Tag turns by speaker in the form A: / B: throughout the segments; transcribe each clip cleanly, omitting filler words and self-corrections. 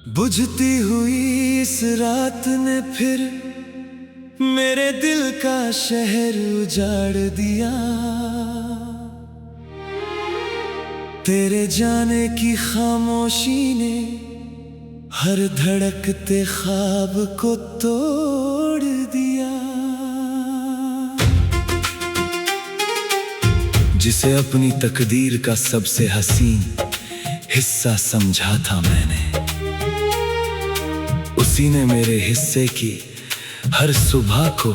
A: बुझती हुई इस रात ने फिर मेरे दिल का शहर उजाड़ दिया। तेरे जाने की खामोशी ने हर धड़कते ख्वाब को तोड़ दिया। जिसे अपनी तकदीर का सबसे हसीन हिस्सा समझा था मैंने, उसी ने मेरे हिस्से की हर सुबह को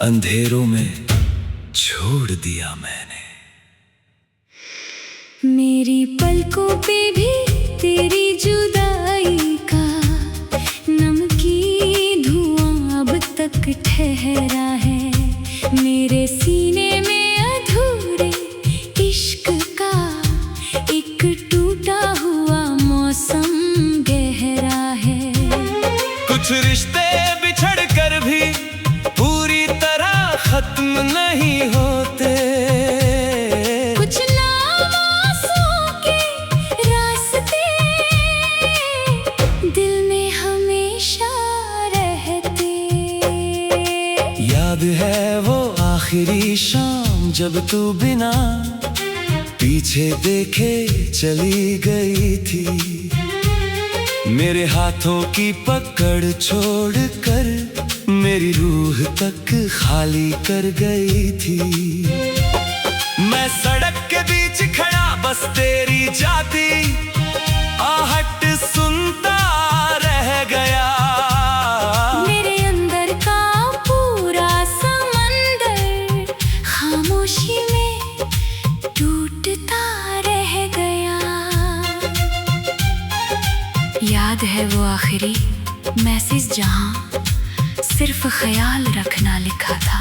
A: अंधेरों में छोड़ दिया मैंने।
B: मेरी पलकों पे भी तेरी जुदाई का नमकीन धुआं अब तक ठहरा है। मेरे सीने में अधूरे इश्क का एक टूटा हुआ मौसम गहरा है।
A: कुछ रिश्ते बिछड़ कर भी पूरी तरह खत्म नहीं होते।
B: कुछ नामासूं के रास्ते दिल में हमेशा रहते।
A: याद है वो आखिरी शाम जब तू बिना पीछे देखे चली गई थी। मेरे हाथों की पकड़ छोड़कर मेरी रूह तक खाली कर गई थी। मैं सड़क के बीच खड़ा बस तेरी जाती आहट सुनता रह गया।
B: मेरे अंदर का पूरा समंदर खामोशी में टूटता रह गया। याद है वो आखिरी मैसेज जहां सिर्फ ख्याल रखना लिखा था।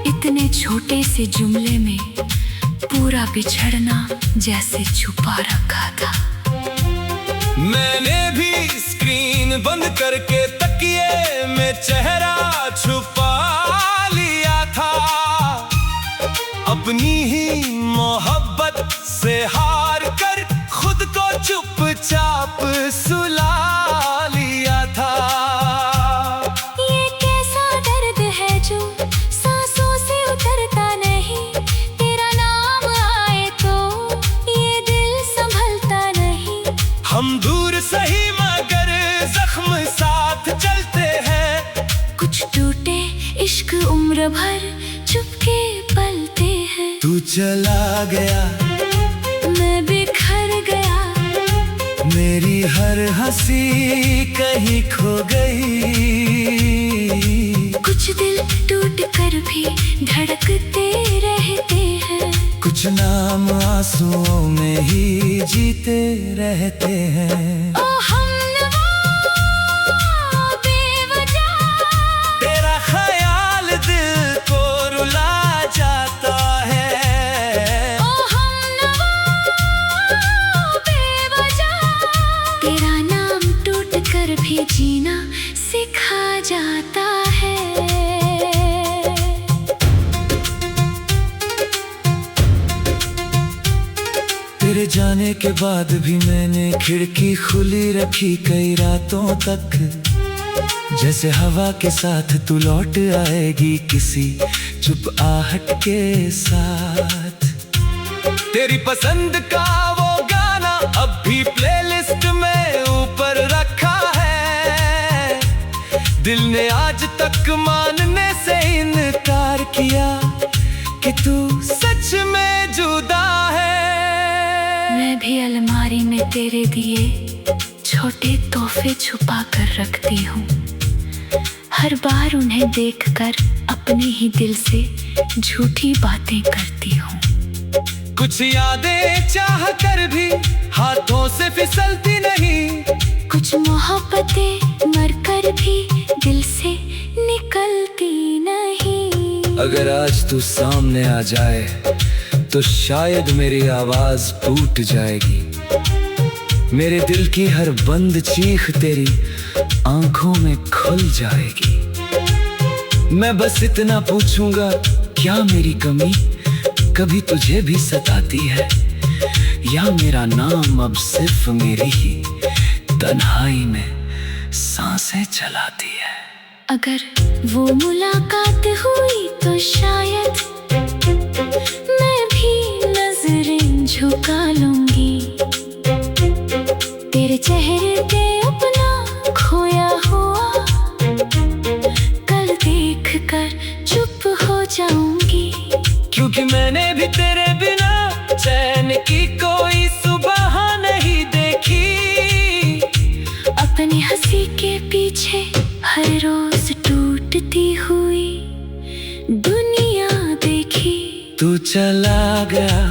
B: इतने छोटे से जुमले में पूरा बिछड़ना जैसे छुपा रखा था।
A: मैंने भी स्क्रीन बंद करके तकिए में चेहरा छुपा लिया था। अपनी ही मोहब्बत से हार कर खुद को चुपचाप सुला लिया था।
B: ये कैसा दर्द है जो सांसों से उतरता नहीं। तेरा नाम आए तो ये दिल संभलता नहीं।
A: हम दूर सही मगर जख्म साथ चलते हैं।
B: कुछ टूटे इश्क उम्र भर चुपके पलते हैं।
A: तू चला गया,
B: मैं बिखर गया,
A: मेरी हर हंसी कहीं खो गई।
B: कुछ दिल टूट कर भी धड़कते रहते हैं।
A: कुछ नाम आंसुओं में ही जीते रहते हैं।
B: ओ हमनवा बेवजह
A: तेरा ख्याल दिल को रुला जाता है।
B: ओ हमनवा बेवजह तेरा नाम टूट कर भी जीना सिखा जाता है।
A: तेरे जाने के बाद भी मैंने खिड़की खुली रखी कई रातों तक। जैसे हवा के साथ तू लौट आएगी किसी चुप आहट के साथ। तेरी पसंद का वो गाना अब भी प्लेलिस्ट में ऊपर रखा है। दिल ने आज तक मानने से इनकार किया कि तू सच में जुदा है।
B: मैं भी अलमारी में तेरे दिए छोटे तोहफे छुपा कर रखती हूँ। हर बार उन्हें देखकर अपने ही दिल से झूठी बातें करती हूँ।
A: कुछ यादें चाह कर भी हाथों से फिसलती नहीं।
B: कुछ मोहब्बतें मर कर भी दिल से निकलती नहीं।
A: अगर आज तू सामने आ जाए तो शायद मेरी आवाज टूट जाएगी। मेरे दिल की हर बंद चीख तेरी आंखों में खुल जाएगी। मैं बस इतना पूछूंगा, क्या मेरी कमी कभी तुझे भी सताती है, या मेरा नाम अब सिर्फ मेरी ही तन्हाई में सांसें चलाती है।
B: अगर वो मुलाकात हुई तो शायद मैं भी नजरें झुका लूंगी। तेरे चेहरे पे अपना खोया हुआ कल देख कर चुप हो जाऊंगी।
A: क्योंकि मैंने भी तेरे बिना चैन की कोई सुबह नहीं देखी।
B: अपनी हंसी के पीछे हर रोज टूटती हुई दुनिया देखी।
A: तू चला गया,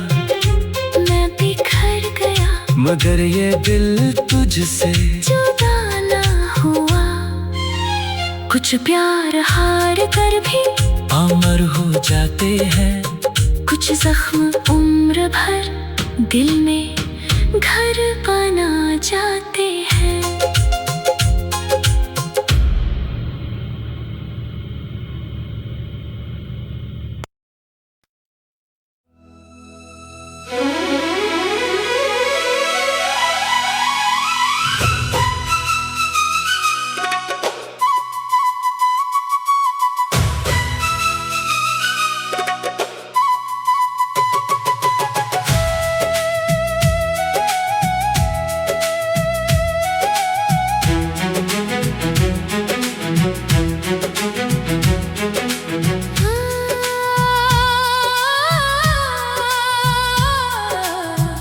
B: मैं बिखर गया,
A: मगर ये दिल तुझसे
B: जुदा ना हुआ। कुछ प्यार हार कर भी
A: अमर हो जाते हैं।
B: कुछ जख्म उम्र भर दिल में घर बना जाते हैं।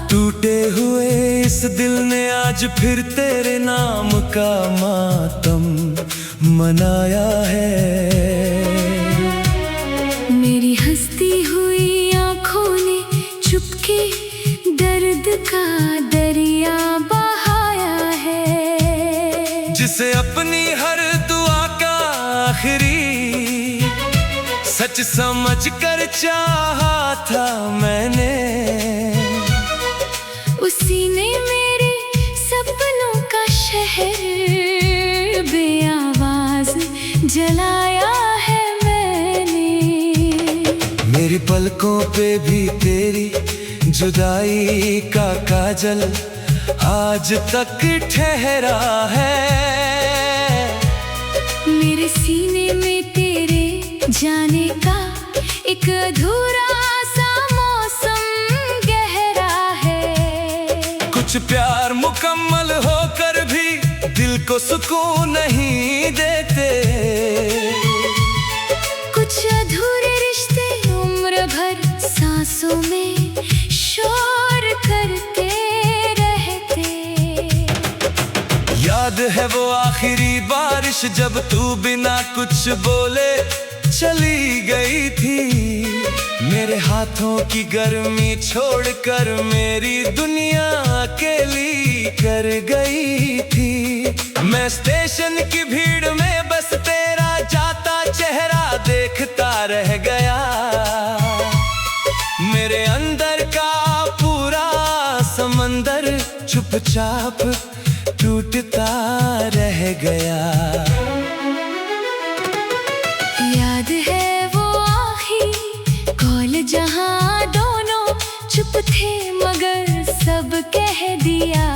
A: टूटे हुए इस दिल ने आज फिर तेरे नाम का मातम मनाया है।
B: मेरी हंसती हुई आंखों ने चुपके दर्द का दरिया बहाया है।
A: जिसे अपनी हर दुआ का आखिरी सच समझ कर चाहा था मैंने,
B: उसी ने मेरे सपनों का शहर बेआवाज जलाया है मैंने।
A: मेरी पलकों पे भी तेरी जुदाई का काजल आज तक ठहरा है।
B: मेरे सीने में तेरे जाने का एक अधूरा सा मौसम गहरा है।
A: कुछ प्यार मुकम्मल होकर भी दिल को सुकून नहीं देते।
B: कुछ अधूरे रिश्ते उम्र भर सांसों में शोर करते रहते।
A: याद है वो आखिरी बारिश जब तू बिना कुछ बोले चली गई थी। मेरे हाथों की गर्मी छोड़कर मेरी दुनिया अकेली कर गई थी। मैं स्टेशन की भीड़ में बस तेरा जाता चेहरा देखता रह गया। मेरे अंदर का पूरा समंदर चुपचाप टूटता रह गया।
B: याद है वो आखिरी कॉल जहां दोनों चुप थे मगर सब कह दिया।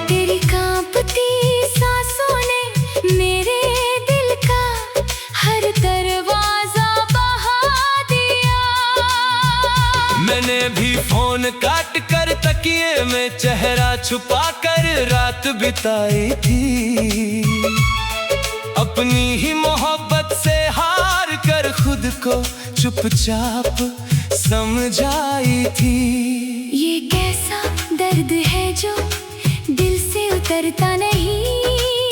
B: तेरी कांपती सांसों ने मेरे दिल का हर दरवाजा बहा दिया।
A: मैंने भी फोन काट कर तकिए में चेहरा छुपा कर रात बिताई थी। अपनी ही मोहब्बत से हार कर खुद को चुपचाप समझाई थी।
B: ये कैसा दर्द है जो दिल से उतरता नहीं।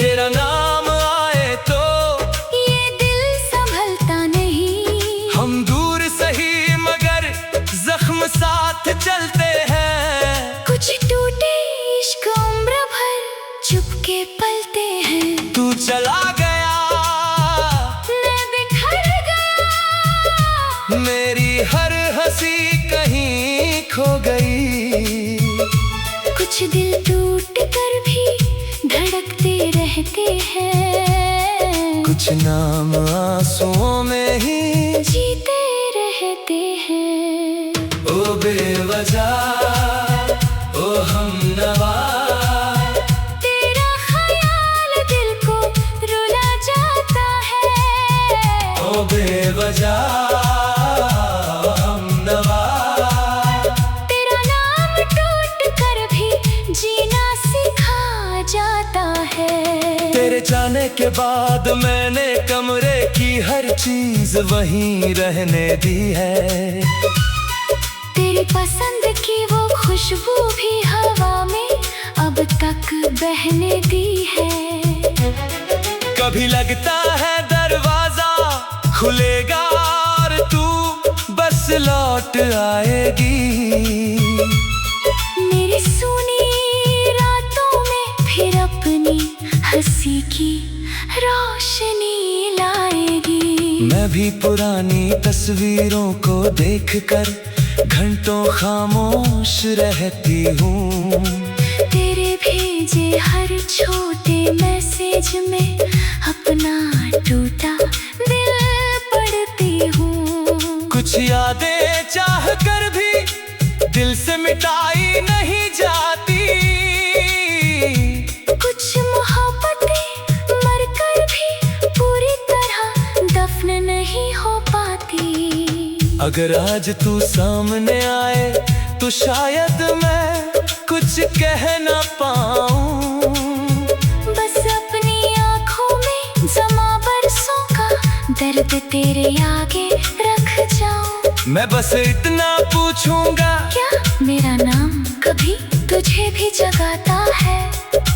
A: तेरा नाम आए तो
B: ये दिल संभलता नहीं।
A: हम दूर सही मगर जख्म साथ चलते हैं।
B: कुछ टूटे इश्क उम्र भर चुपके पलते हैं।
A: तू चला गया,
B: मैं बिखर गया,
A: मेरी हर हंसी कहीं खो गई।
B: कुछ दिल टूट कर भी धड़कते रहते हैं।
A: कुछ नाम आंसुओं में ही
B: जीते रहते हैं।
A: ओ बेवजह ओ हमनवा। के बाद मैंने कमरे की हर चीज वहीं रहने दी है।
B: तेरी पसंद की वो खुशबू भी हवा में अब तक बहने दी है।
A: कभी लगता है दरवाजा खुलेगा और तू बस लौट आएगी।
B: मेरी सुनी रातों में फिर अपनी हंसी की रोशनी लाएगी।
A: मैं भी पुरानी तस्वीरों को देखकर घंटों खामोश रहती हूँ।
B: तेरे भेजे हर छोटे मैसेज में अपना टूटा दिल पढ़ती हूँ।
A: कुछ यादें चाह कर भी दिल से मिटाई नहीं जाती।
B: कुछ मोहब्बतें मर कर भी पूरी तरह दफन नहीं हो पाती।
A: अगर आज तू सामने आए तो शायद मैं कुछ कह ना पाऊं।
B: बस अपनी आँखों में जमा बरसों का दर्द तेरे आगे रख जाऊं।
A: मैं बस इतना पूछूंगा,
B: क्या मेरा नाम कभी तुझे भी जगाता है?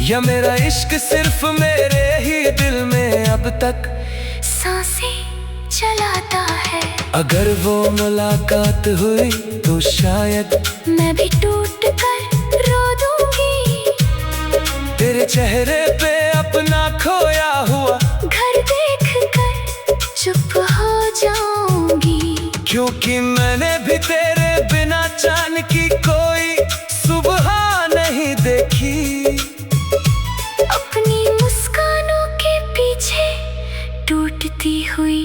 A: या मेरा इश्क सिर्फ मेरे ही दिल में अब तक
B: सांसें चलाता है?
A: अगर वो मुलाकात हुई तो शायद
B: मैं भी टूट कर रो दूंगी।
A: तेरे चेहरे पे अपना खोया हुआ
B: घर देख कर चुप हो जाऊंगी।
A: क्योंकि मैंने भी तेरे बिना चांद की कोई सुबह नहीं देखी।
B: अपनी मुस्कानों के पीछे टूटती हुई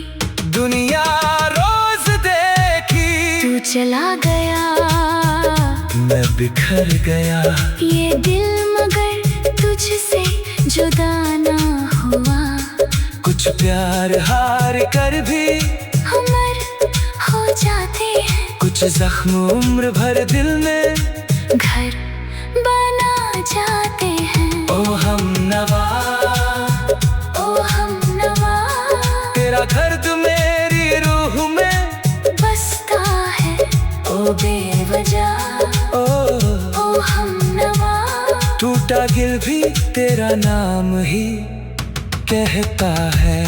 A: दुनिया रोज देखी।
B: तू चला गया,
A: मैं बिखर गया।
B: ये दिल मगर तुझसे जुदा ना हुआ।
A: कुछ प्यार हार कर भी
B: अमर हो जाते हैं।
A: कुछ जख्म उम्र भर दिल में
B: घर बना जाते हैं।
A: ओ हम नवा,
B: ओ हम नवा,
A: तेरा दर्द मेरी रूह में
B: बसता है। ओ बेवजह, ओ हम नवा,
A: टूटा दिल भी तेरा नाम ही कहता है।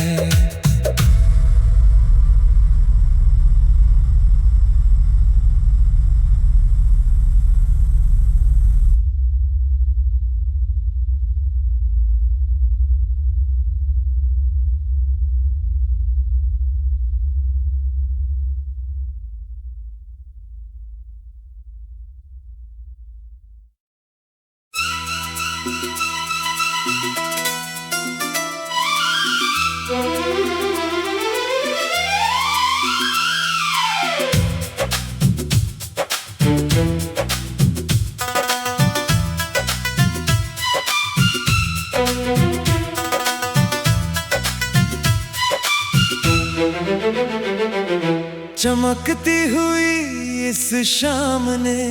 A: चमकती हुई इस शाम ने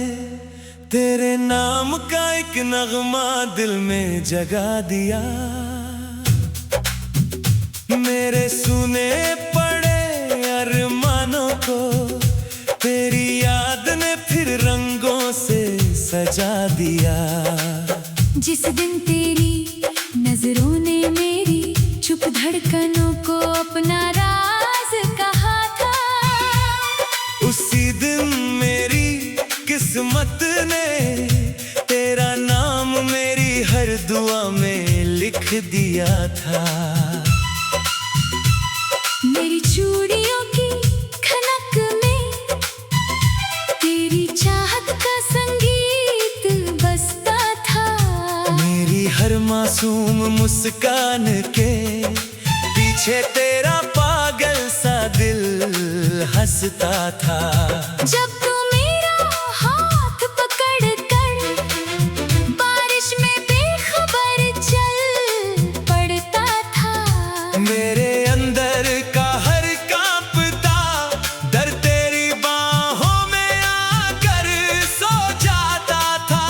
A: तेरे नाम का एक नगमा दिल में जगा दिया। मेरे सुने पड़े अरमानों को तेरी याद ने फिर रंगों से सजा दिया।
B: जिस दिन तेरी नजरों ने मेरी चुप धड़कनों को अपना राज कहा था,
A: उसी दिन मेरी किस्मत ने तेरा नाम मेरी हर दुआ में लिख दिया था।
B: मेरी चूड़ियों की खनक में तेरी चाहत का संगीत बजता था।
A: मेरी हर मासूम मुस्कान के पीछे तेरा पागल सा दिल हंसता था।
B: जब तू मेरा हाथ पकड़ कर बारिश में बेखबर चल पड़ता था,
A: मेरे अंदर का हर कांपता दर्द तेरी बाहों में आकर सो जाता था।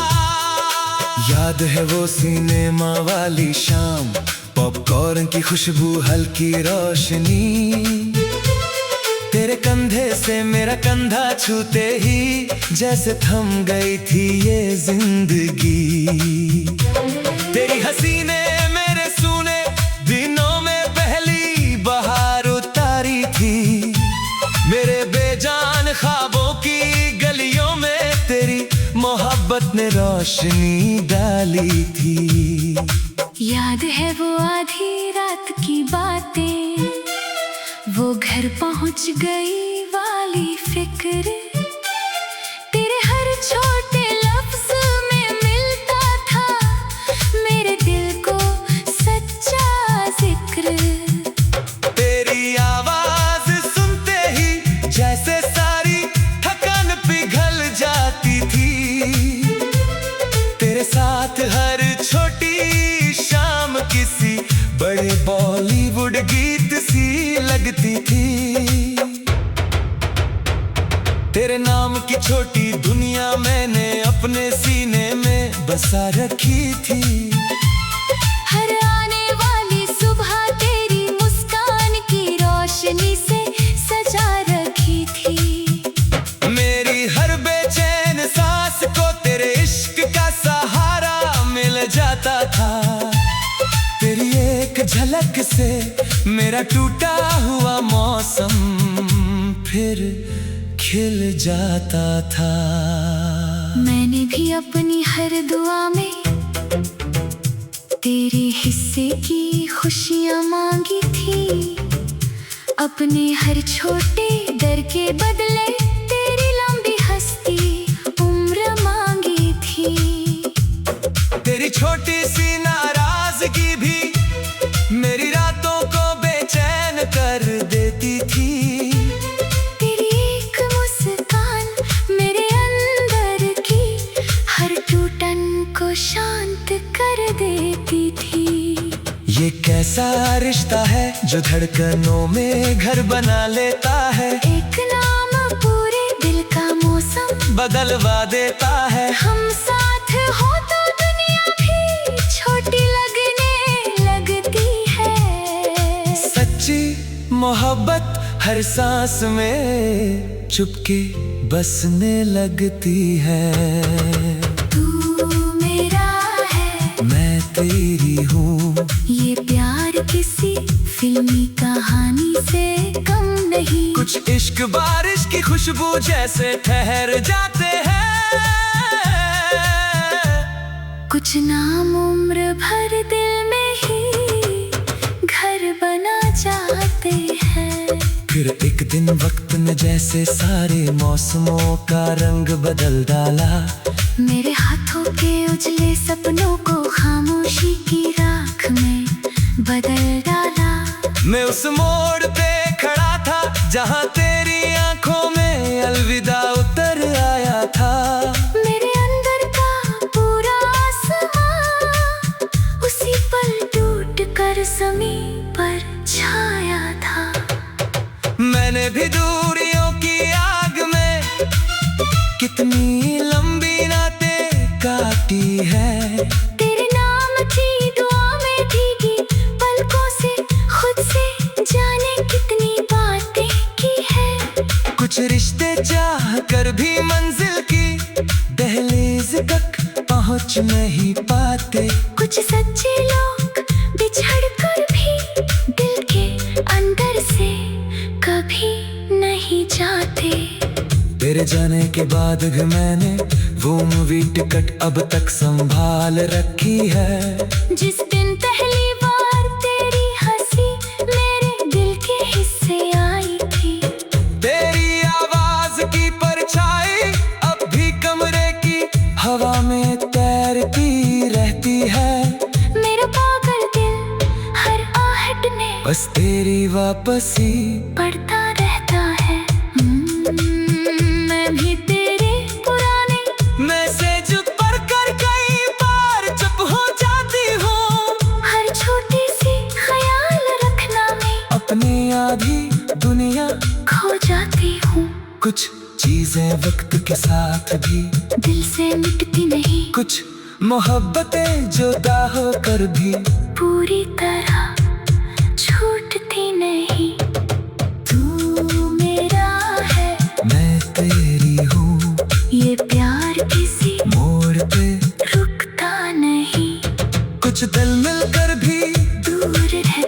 A: याद है वो सिनेमा वाली शाम, पॉपकॉर्न की खुशबू, हल्की रोशनी, तेरे कंधे से मेरा कंधा छूते ही जैसे थम गई थी ये जिंदगी। तेरी हंसी ने मेरे सूने दिनों में पहली बहार उतारी थी। मेरे बेजान ख्वाबों की गलियों में तेरी मोहब्बत ने रोशनी डाली थी।
B: याद है वो आधी रात की बातें, वो घर पहुंच गई वाली फिक्र, तेरे हर छोटे लफ्ज में मिलता था मेरे दिल को सच्चा जिक्र।
A: तेरी आवाज सुनते ही जैसे सारी थकान पिघल जाती थी। तेरे साथ हर छोटी शाम किसी बड़े बॉलीवुड गीत सी लगती थी। तेरे नाम की छोटी दुनिया मैंने अपने सीने में बसा रखी थी।
B: हर आने वाली सुबह तेरी मुस्कान की रोशनी से सजा रखी थी।
A: मेरी हर बेचैन सांस को तेरे इश्क का सहारा मिल जाता था। तेरी एक झलक से मेरा टूटा हुआ मौसम फिर खिल जाता था।
B: मैंने भी अपनी हर दुआ में तेरे हिस्से की खुशियां मांगी थी। अपने हर छोटे डर के बदले तेरी लंबी हंसती उम्र मांगी थी।
A: तेरी छोटी सी नाराजगी भी मेरी रातों को बेचैन कर देती थी।
B: तेरी एक मुस्कान मेरे अंदर की हर टूटन को शांत कर देती थी।
A: ये कैसा रिश्ता है जो धड़कनों में घर बना लेता है।
B: एक नाम पूरे दिल का मौसम
A: बदलवा देता है।
B: हम साथ हो तो दुनिया भी छोटी लगने लगती है।
A: सच्ची मोहब्बत हर सांस में चुपके बसने लगती है।
B: तू मेरा है,
A: मैं तेरी हूँ।
B: ये प्यार किसी फिल्मी कहानी से कम नहीं।
A: कुछ इश्क बारिश की खुशबू जैसे ठहर जाते हैं।
B: कुछ नाम उम्र भर दिल में ही घर बना जाते हैं।
A: फिर एक दिन वक्त ने जैसे सारे मौसमों का रंग बदल डाला।
B: मेरे हाथों के उजले सपनों को खामोशी की राख में बदल डाला।
A: मैं उस मोड़ पे खड़ा था जहाँ तेरी आंखों में अलविदा उतर आया था।
B: मेरे अंदर का पूरा आसमां उसी पल टूट कर ज़मीन पर छाया था।
A: मैंने भी दूरियों की आग में कितनी लंबी रातें काटी है।
B: तेरे नाम की दुआ में भीगी पलकों से खुद से जाने कितनी बातें की है।
A: कुछ रिश्ते चाह कर भी मंजिल की दहलीज तक पहुँच नहीं पाते।
B: कुछ सच्चे लोग बिछड़ कर भी दिल के अंदर से कभी नहीं जाते।
A: तेरे जाने के बाद भी मैंने वो मूवी टिकट अब तक संभाल रखी है।
B: जिस दिन पहली बार तेरी हंसी मेरे दिल के हिस्से आई थी।
A: तेरी आवाज की परछाई अब भी कमरे की हवा में तैरती रहती है।
B: मेरा पागल दिल हर आहट ने
A: बस तेरी वापसी
B: पढ़ता रहता है। मैं भी तेरे पुराने
A: मैसेज पढ़ कर कई बार चुप हो जाती हूँ।
B: हर छोटी सी ख्याल रखना में
A: अपनी आधी दुनिया
B: खो जाती हूँ।
A: कुछ चीजें वक्त के साथ भी
B: दिल से मिटती नहीं।
A: कुछ मोहब्बतें जुदा होकर भी
B: पूरी तरह छूटती नहीं। तू मेरा है,
A: मैं तेरी हूँ,
B: ये प्यार किसी
A: मोड़ पे
B: रुकता नहीं।
A: कुछ दिल मिलकर भी
B: दूर रहते